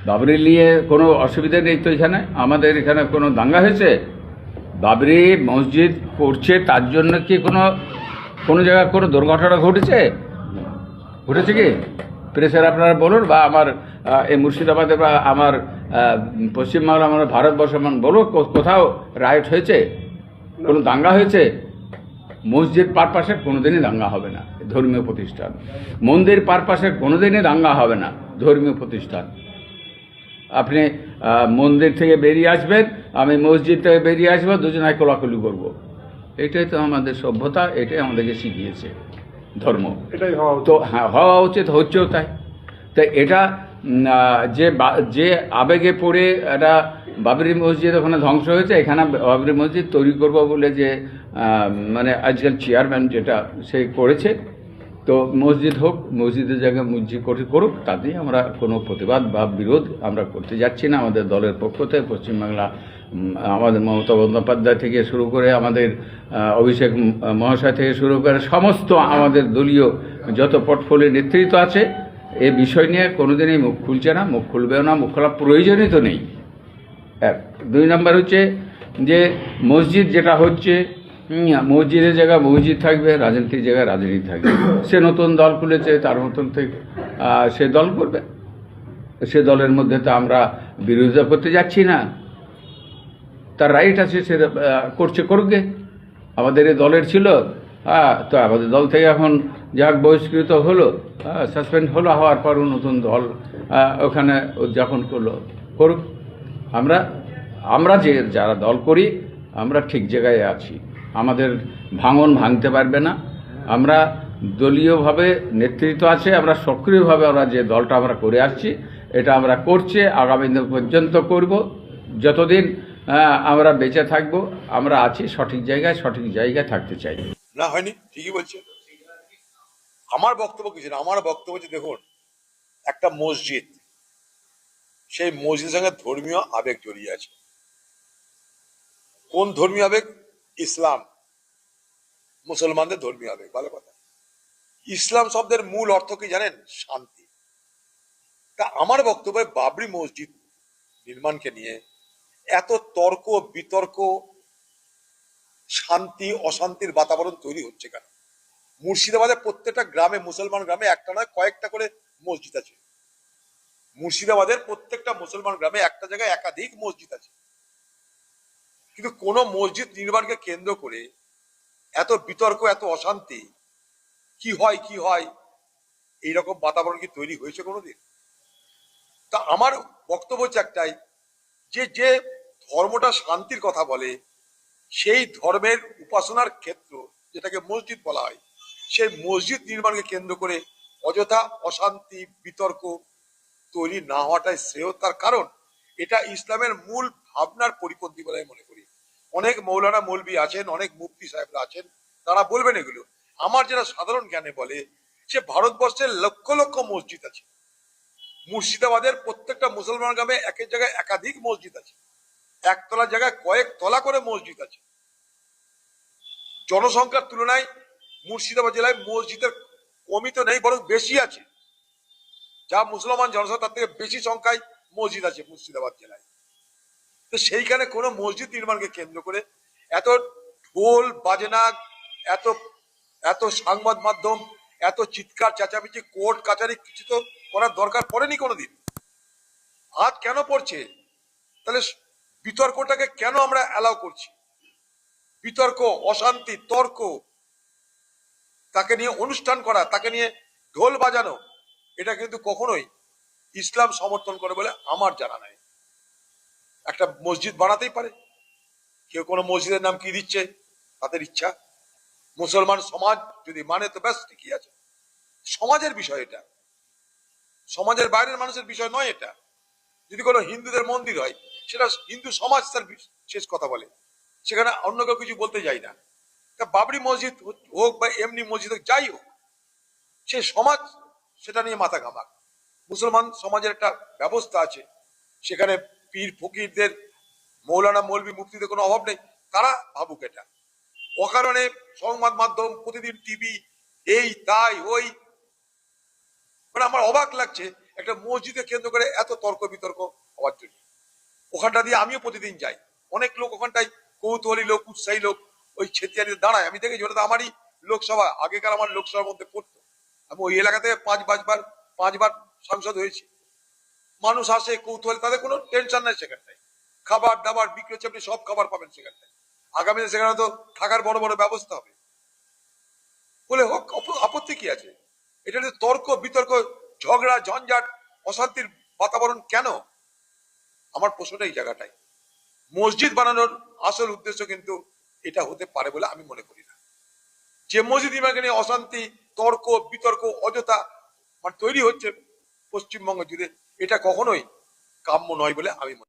বাবরি নিয়ে কোনো অসুবিধা নেই তো। এখানে আমাদের এখানে কোনো দাঙ্গা হয়েছে? বাবরি মসজিদ করছে তার জন্য কি কোনো জায়গায় কোনো দুর্ঘটনা ঘটেছে কি? প্রেসের আপনারা বলুন, বা আমার এই মুর্শিদাবাদে বা আমার পশ্চিমবাংলা, আমার ভারতবর্ষ বলুন কোথাও রাইট হয়েছে, কোনো দাঙ্গা হয়েছে? মসজিদ পারপাসে কোনোদিনই দাঙ্গা হবে না, ধর্মীয় প্রতিষ্ঠান। মন্দির পারপাসে কোনোদিনই দাঙ্গা হবে না, ধর্মীয় প্রতিষ্ঠান। আপনি মন্দির থেকে বেরিয়ে আসবেন, আমি মসজিদ থেকে বেরিয়ে আসবো, দুজনায় কোলাকুলি করব। এটাই তো আমাদের সভ্যতা, এটাই আমাদেরকে শিখিয়েছে ধর্ম। এটাই তো হ্যাঁ, হওয়া উচিত, হচ্ছেও তাই। তাই এটা যে আবেগে পড়ে একটা বাবরি মসজিদ ওখানে ধ্বংস হয়েছে, এখানে বাবরি মসজিদ তৈরি করব বলে যে মানে আজকাল চেয়ারম্যান যেটা সে করেছে, তো মসজিদ হোক, মসজিদের জায়গায় মসজিদ করুক, তাতেই আমরা কোনো প্রতিবাদ বা বিরোধ আমরা করতে যাচ্ছি না। আমাদের দলের পক্ষ থেকে পশ্চিমবাংলা আমাদের মমতা বন্দ্যোপাধ্যায় থেকে শুরু করে, আমাদের অভিষেক মহাশয় থেকে শুরু করে সমস্ত আমাদের দলীয় যত পোর্টফোলিও নেতৃত্ব আছে, এই বিষয় নিয়ে কোনোদিনই মুখ খুলছে না, মুখ খুলবেও না, মুখ খোলার প্রয়োজনই তো নেই। এক। দুই নম্বর হচ্ছে যে মসজিদ যেটা হচ্ছে, মসজিদের জায়গায় মসজিদ থাকবে, রাজনীতির জায়গায় রাজনীতি থাকবে। সে নতুন দল খুলেছে, তার মতন থেকে সে দল করবে। সে দলের মধ্যে তো আমরা বিরোধিতা করতে যাচ্ছি না, তার রাইট আছে, সে করুক। আমাদের এই দলের ছিল, তো আমাদের দল থেকে এখন যাক বহিষ্কৃত হলো, সাসপেন্ড হলো, হওয়ার পরও নতুন দল ওখানে উদযাপন করুক। আমরা যারা দল করি, আমরা ঠিক জায়গায় আছি। আমাদের ভাঙতে পারবে না। আমরা দলীয়ভাবে নেতৃত্ব আছে, আমরা সক্রিয়ভাবে আমরা যে দলটা আমরা করে আসছি, এটা আমরা করছি, আগামী দিন পর্যন্ত করব। যতদিন আমরা বেঁচে থাকব, আমরা আছি সঠিক জায়গায় থাকতে চাই। না, হয়নি, ঠিকই বলছে। আমার বক্তব্য কিছু না, আমার বক্তব্য হচ্ছে, দেখুন, একটা মসজিদ, সেই মসজিদের সঙ্গে ধর্মীয় আবেগ জড়িয়ে আছে। কোন ধর্মীয় আবেগ? ইসলাম, মুসলমানদের ধর্মীয় আবেগ। ভালো কথা। ইসলাম শব্দের মূল অর্থ কি জানেন? শান্তি। তা আমার বক্তব্য, বাবরি মসজিদ নির্মাণকে নিয়ে এত তর্ক বিতর্ক, শান্তি অশান্তির বাতাবরণ তৈরি হচ্ছে কেন? মুর্শিদাবাদের প্রত্যেকটা গ্রামে, মুসলমান গ্রামে একটা নয় কয়েকটা করে মসজিদ আছে। মুর্শিদাবাদের প্রত্যেকটা মুসলমান গ্রামে একটা জায়গায় একাধিক মসজিদ আছে। কিন্তু কোন মসজিদ নির্মাণকে কেন্দ্র করে এত বিতর্ক, এত অশান্তি, কি হয় এইরকম বাতাবরণ কি তৈরি হয়েছে কোনোদিন? তা আমার বক্তব্য হচ্ছে একটাই, যে ধর্মটা শান্তির কথা বলে, সেই ধর্মের উপাসনার ক্ষেত্র যেটাকে মসজিদ বলা হয়, সেই মসজিদ নির্মাণকে কেন্দ্র করে অযথা অশান্তি বিতর্ক তৈরি না হওয়াটাই শ্রেয়। তার কারণ এটা ইসলামের মূল ভাবনার পরিপন্থী বলে আমি মনে করি। অনেক মৌলানা মৌলবি আছেন, অনেক মুফতি সাহেবরা আছেন, তারা বলবেন এগুলো। আমার যারা সাধারণ জ্ঞানে বলে যে ভারতবর্ষের লক্ষ লক্ষ মসজিদ আছে। মুর্শিদাবাদের প্রত্যেকটা মুসলমান গ্রামে একের জায়গায় একাধিক মসজিদ আছে, একতলা জায়গায় কয়েক তলা করে মসজিদ আছে। জনসংখ্যার তুলনায় মুর্শিদাবাদ জেলায় মসজিদের কমই তো নেই, বরং বেশি আছে। যা মুসলমান জনসংখ্যা তার থেকে বেশি সংখ্যায় মসজিদ আছে মুর্শিদাবাদ জেলায়। তো সেইখানে কোন মসজিদ নির্মাণকে কেন্দ্র করে এত ঢোল বাজনা, এত এত সংবাদ মাধ্যম, এত চিৎকার চেঁচামেচি, কোর্ট কাচারি, কিছু তো করার দরকার পড়েনি কোনোদিন। আজ কেন পড়ছে? তাহলে বিতর্কটাকে কেন আমরা অ্যালাউ করছি? বিতর্ক, অশান্তি, তর্ক, তাকে নিয়ে অনুষ্ঠান করা, তাকে নিয়ে ঢোল বাজানো, এটা কিন্তু কখনোই ইসলাম সমর্থন করে বলে আমার জানা নাই। একটা মসজিদ বানাতেই পারে, কেউ কোনো মসজিদের নাম কি দিচ্ছে তাদের ইচ্ছা। মুসলমান সমাজ যদি মানে তো ব্যাস ঠিকই আছে। সমাজের বিষয় এটা, সমাজের বাইরের মানুষের বিষয় নয় এটা। যদি কোনো হিন্দুদের মন্দির হয়, সেটা হিন্দু সমাজ তার শেষ কথা বলে, সেখানে অন্য কেউ কিছু বলতে যায় না। তা বাবরি মসজিদ হোক বা এমনি মসজিদ হোক, যাই হোক, সে সমাজ সেটা নিয়ে মাথা ঘামাক। মুসলমান সমাজের একটা ব্যবস্থা আছে, সেখানে পীর ফকিরদের, মৌলানা মৌলবি মুফতিদের কোনো অভাব নেই, তারা ভাবুক এটা। অকারণে সংবাদ মাধ্যম, প্রতিদিন টিভি, এই তাই ওই, মানে আমার অবাক লাগছে। একটা মসজিদকে কেন্দ্র করে এত তর্ক বিতর্ক হওয়ার জন্য। ওখানটা দিয়ে আমিও প্রতিদিন যাই, অনেক লোক ওখানটায় কৌতূহলী লোক, উৎসাহী লোক ওই ছেতিয়ানিতে দাঁড়ায়। আমি দেখেছি, ওটা তো আমারই লোকসভা, আগেকার আমার লোকসভার মধ্যে পড়তো। আমি ওই এলাকা থেকে পাঁচবার সাংসদ হয়েছি। মানুষ আসে কৌতূহলী, তাদের কোনো টেনশন নাই সেখানটায়। খাবার দাবার বিক্রি হচ্ছে, আপনি সব খাবার পাবেন সেখানটায়। আগামীতে সেখানে তো থাকার বড় বড় ব্যবস্থা হবে, বলে হোক, আপত্তি কি আছে? এটা যে তর্ক বিতর্ক, ঝগড়া ঝঞ্ঝাট, অশান্তির বাতাবরণ কেন? আমার প্রশ্নটা এই জায়গাটাই। মসজিদ বানানোর আসল উদ্দেশ্য কিন্তু এটা হতে পারে বলে আমি মনে করি না। যে মসজিদ ইমামকে নিয়ে অশান্তি, তর্ক বিতর্ক অযথা তৈরি হচ্ছে পশ্চিমবঙ্গ জুড়ে, এটা কখনোই কাম্য নয় বলে আমি মনে করি।